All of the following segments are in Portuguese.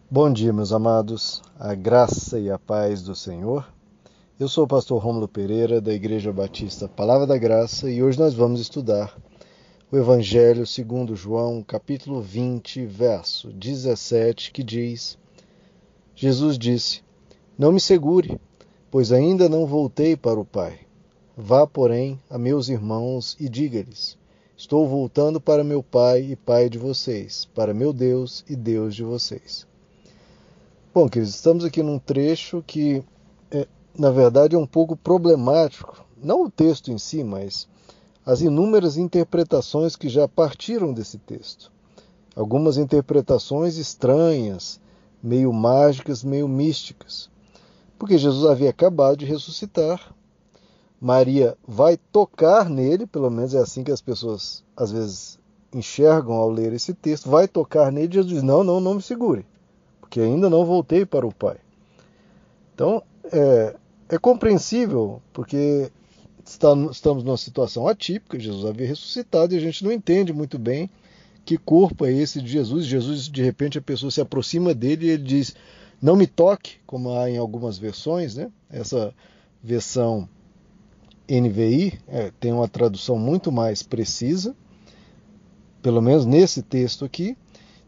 Bom dia, meus amados, a graça e a paz do Senhor. Eu sou o pastor Rômulo Pereira, da Igreja Batista Palavra da Graça, e hoje nós vamos estudar o Evangelho segundo João, capítulo 20, verso 17, que diz: Jesus disse: Não me segure, pois ainda não voltei para o Pai. Vá, porém, a meus irmãos e diga-lhes: Estou voltando para meu Pai e Pai de vocês, para meu Deus e Deus de vocês. Bom, queridos, estamos aqui num trecho que, na verdade, é um pouco problemático. Não o texto em si, mas as inúmeras interpretações que já partiram desse texto. Algumas interpretações estranhas, meio mágicas, meio místicas. Porque Jesus havia acabado de ressuscitar. Maria vai tocar nele, pelo menos é assim que as pessoas às vezes enxergam ao ler esse texto. Vai tocar nele e Jesus diz: não me segure, porque ainda não voltei para o Pai. Então, é compreensível, porque estamos numa situação atípica, Jesus havia ressuscitado e a gente não entende muito bem que corpo é esse de Jesus. Jesus, de repente, a pessoa se aproxima dele e ele diz: não me toque, como há em algumas versões, né? Essa versão NVI tem uma tradução muito mais precisa, pelo menos nesse texto aqui.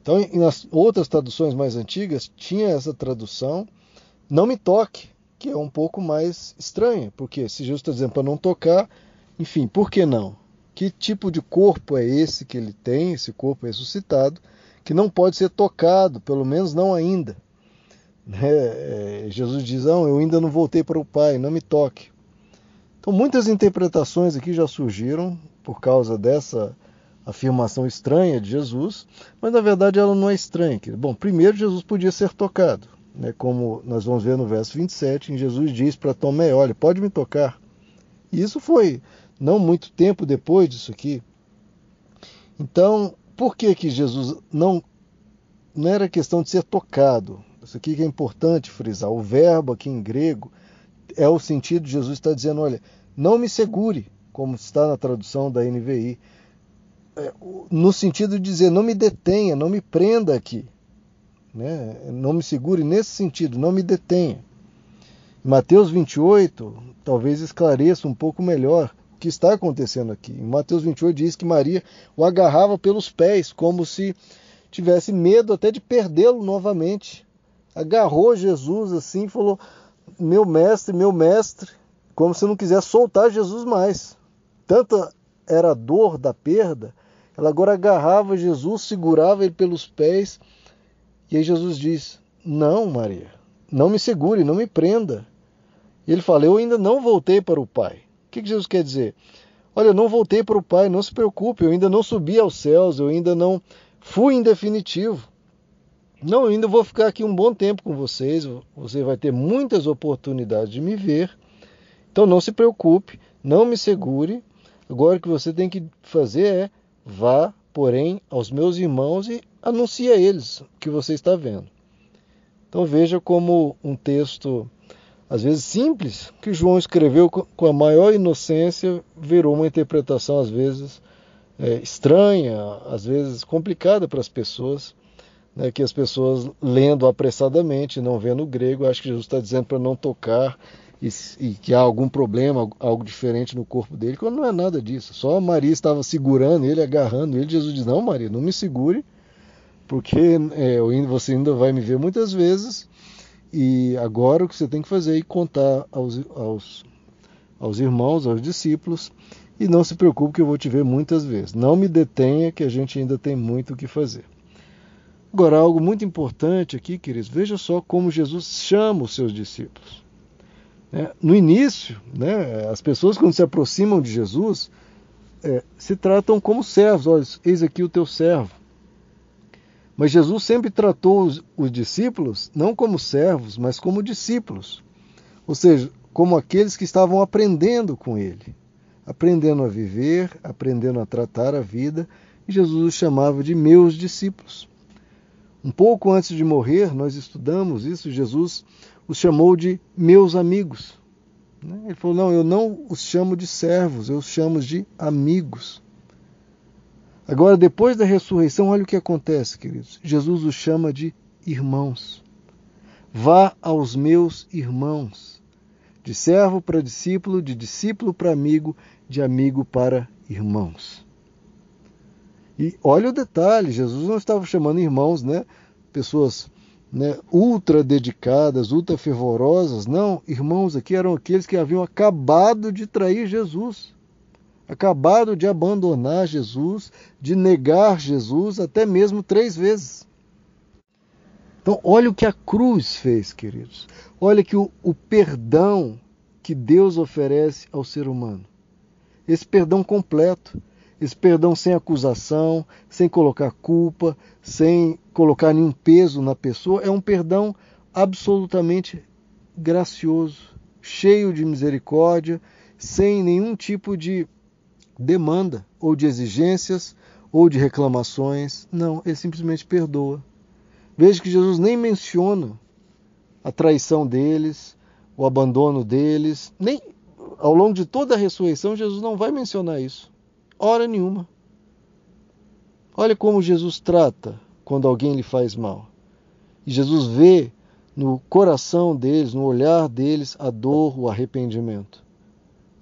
Então, nas outras traduções mais antigas, tinha essa tradução: não me toque, que é um pouco mais estranha, porque se Jesus está dizendo para não tocar, enfim, por que não? Que tipo de corpo é esse que ele tem, esse corpo ressuscitado, que não pode ser tocado, pelo menos não ainda? Jesus diz: não, eu ainda não voltei para o Pai, não me toque. Então, muitas interpretações aqui já surgiram por causa dessa afirmação estranha de Jesus, mas na verdade ela não é estranha. Bom, primeiro, Jesus podia ser tocado, como nós vamos ver no verso 27, em Jesus diz para Tomé: olha, pode me tocar. E isso foi não muito tempo depois disso aqui. Então, por que Jesus não era questão de ser tocado? Isso aqui que é importante frisar. O verbo aqui em grego é o sentido de Jesus está dizendo: olha, não me segure, como está na tradução da NVI, no sentido de dizer: não me detenha, não me prenda aqui. Não me segure nesse sentido, não me detenha. Mateus 28 talvez esclareça um pouco melhor o que está acontecendo aqui. Em Mateus 28 diz que Maria o agarrava pelos pés, como se tivesse medo até de perdê-lo novamente. Agarrou Jesus assim e falou: meu mestre, como se não quisesse soltar Jesus mais. Tanta era a dor da perda, ela agora agarrava Jesus, segurava ele pelos pés. E aí Jesus diz: não, Maria, não me segure, não me prenda. E ele fala: eu ainda não voltei para o Pai. O que Jesus quer dizer? Olha, eu não voltei para o Pai, não se preocupe, eu ainda não subi aos céus, eu ainda não fui em definitivo. Não, eu ainda vou ficar aqui um bom tempo com vocês, você vai ter muitas oportunidades de me ver. Então não se preocupe, não me segure. Agora o que você tem que fazer é: vá, porém, aos meus irmãos e anuncie a eles o que você está vendo. Então veja como um texto, às vezes simples, que João escreveu com a maior inocência, virou uma interpretação, às vezes, estranha, às vezes complicada para as pessoas, que as pessoas lendo apressadamente, não vendo o grego, acham que Jesus está dizendo para não tocar e que há algum problema, algo diferente no corpo dele, quando não é nada disso. Só a Maria estava segurando ele, agarrando ele. Jesus diz: não, Maria, não me segure, porque você ainda vai me ver muitas vezes, e agora o que você tem que fazer é contar aos irmãos, aos discípulos, e não se preocupe que eu vou te ver muitas vezes. Não me detenha, que a gente ainda tem muito o que fazer. Agora, algo muito importante aqui, queridos, veja só como Jesus chama os seus discípulos. No início, as pessoas, quando se aproximam de Jesus, se tratam como servos. Olha, eis aqui o teu servo. Mas Jesus sempre tratou os discípulos não como servos, mas como discípulos. Ou seja, como aqueles que estavam aprendendo com ele, aprendendo a viver, aprendendo a tratar a vida. E Jesus os chamava de meus discípulos. Um pouco antes de morrer, nós estudamos isso, Jesus os chamou de meus amigos. Ele falou: não, eu não os chamo de servos, eu os chamo de amigos. Agora, depois da ressurreição, olha o que acontece, queridos. Jesus os chama de irmãos. Vá aos meus irmãos. De servo para discípulo, de discípulo para amigo, de amigo para irmãos. E olha o detalhe, Jesus não estava chamando irmãos, pessoas ultra dedicadas, ultra fervorosas. Não, irmãos aqui eram aqueles que haviam acabado de trair Jesus, acabado de abandonar Jesus, de negar Jesus até mesmo 3 vezes. Então, olha o que a cruz fez, queridos. Olha que o perdão que Deus oferece ao ser humano. Esse perdão completo, esse perdão sem acusação, sem colocar culpa, sem colocar nenhum peso na pessoa, é um perdão absolutamente gracioso, cheio de misericórdia, sem nenhum tipo de demanda, ou de exigências, ou de reclamações. Não, ele simplesmente perdoa. Veja que Jesus nem menciona a traição deles, o abandono deles, nem ao longo de toda a ressurreição Jesus não vai mencionar isso, hora nenhuma. Olha como Jesus trata quando alguém lhe faz mal. E Jesus vê no coração deles, no olhar deles, a dor, o arrependimento.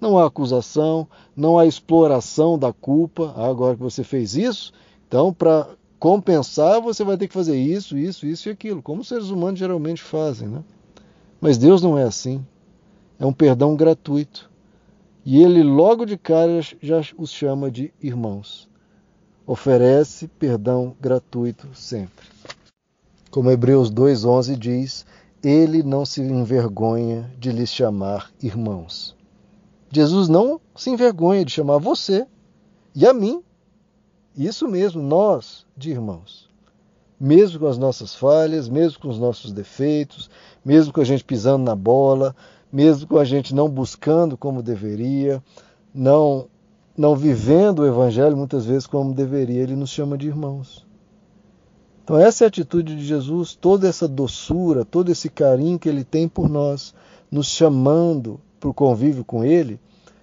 Não há acusação, não há exploração da culpa. Agora que você fez isso, então para compensar você vai ter que fazer isso e aquilo, como os seres humanos geralmente fazem, Mas Deus não é assim. É um perdão gratuito. E ele logo de cara já os chama de irmãos. Oferece perdão gratuito sempre. Como Hebreus 2:11 diz, ele não se envergonha de lhes chamar irmãos. Jesus não se envergonha de chamar você e a mim, isso mesmo, nós, de irmãos. Mesmo com as nossas falhas, mesmo com os nossos defeitos, mesmo com a gente pisando na bola, mesmo com a gente não buscando como deveria, não vivendo o Evangelho muitas vezes como deveria, ele nos chama de irmãos. Então essa é a atitude de Jesus, toda essa doçura, todo esse carinho que ele tem por nós, nos chamando para o convívio com ele,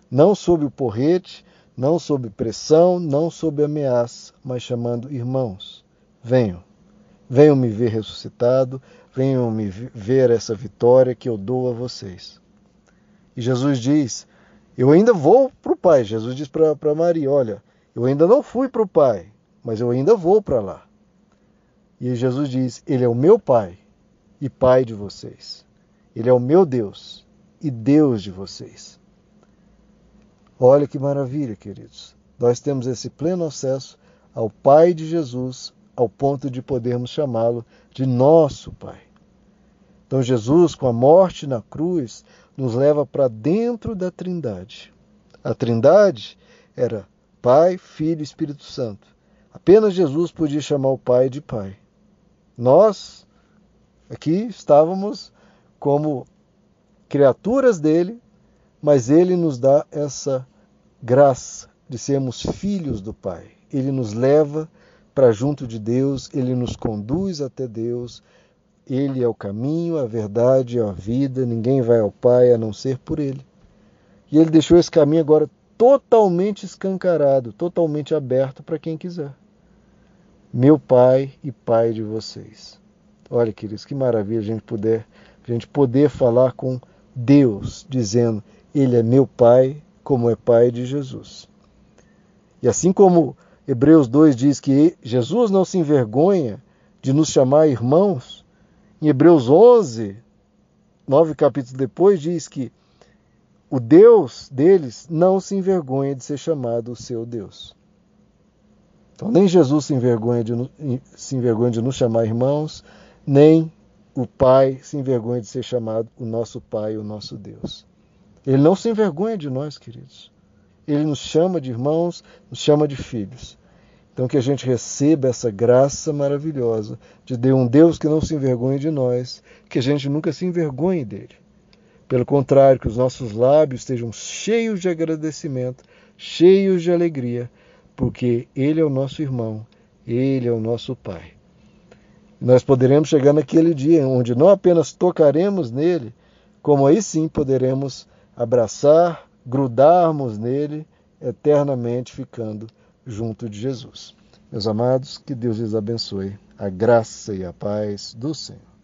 não sob o porrete, não sob pressão, não sob ameaça, mas chamando irmãos. Venham me ver ressuscitado, venham me ver essa vitória que eu dou a vocês. E Jesus diz, eu ainda vou para o Pai. Jesus diz para Maria, olha, eu ainda não fui para o Pai, mas eu ainda vou para lá. E Jesus diz, ele é o meu Pai e Pai de vocês. Ele é o meu Deus e Deus de vocês. Olha que maravilha, queridos. Nós temos esse pleno acesso ao Pai de Jesus, ao ponto de podermos chamá-lo de nosso Pai. Então Jesus, com a morte na cruz, nos leva para dentro da Trindade. A Trindade era Pai, Filho e Espírito Santo. Apenas Jesus podia chamar o Pai de Pai. Nós, aqui, estávamos como criaturas dele, mas ele nos dá essa graça de sermos filhos do Pai. Ele nos leva para junto de Deus, ele nos conduz até Deus. Ele é o caminho, a verdade e a vida. Ninguém vai ao Pai a não ser por ele. E ele deixou esse caminho agora totalmente escancarado, totalmente aberto para quem quiser. Meu Pai e Pai de vocês. Olha, queridos, que maravilha a gente poder falar com Deus, dizendo, ele é meu Pai, como é Pai de Jesus. E assim como Hebreus 2 diz que Jesus não se envergonha de nos chamar irmãos, em Hebreus 11, 9 capítulos depois, diz que o Deus deles não se envergonha de ser chamado o seu Deus. Então nem Jesus se envergonha de nos chamar irmãos, nem o Pai se envergonha de ser chamado o nosso Pai, o nosso Deus. Ele não se envergonha de nós, queridos. Ele nos chama de irmãos, nos chama de filhos. Então que a gente receba essa graça maravilhosa de um Deus que não se envergonhe de nós, que a gente nunca se envergonhe dele. Pelo contrário, que os nossos lábios estejam cheios de agradecimento, cheios de alegria, porque ele é o nosso irmão, ele é o nosso Pai. Nós poderemos chegar naquele dia onde não apenas tocaremos nele, como aí sim poderemos abraçar, grudarmos nele, eternamente ficando junto de Jesus. Meus amados, que Deus lhes abençoe. A graça e a paz do Senhor.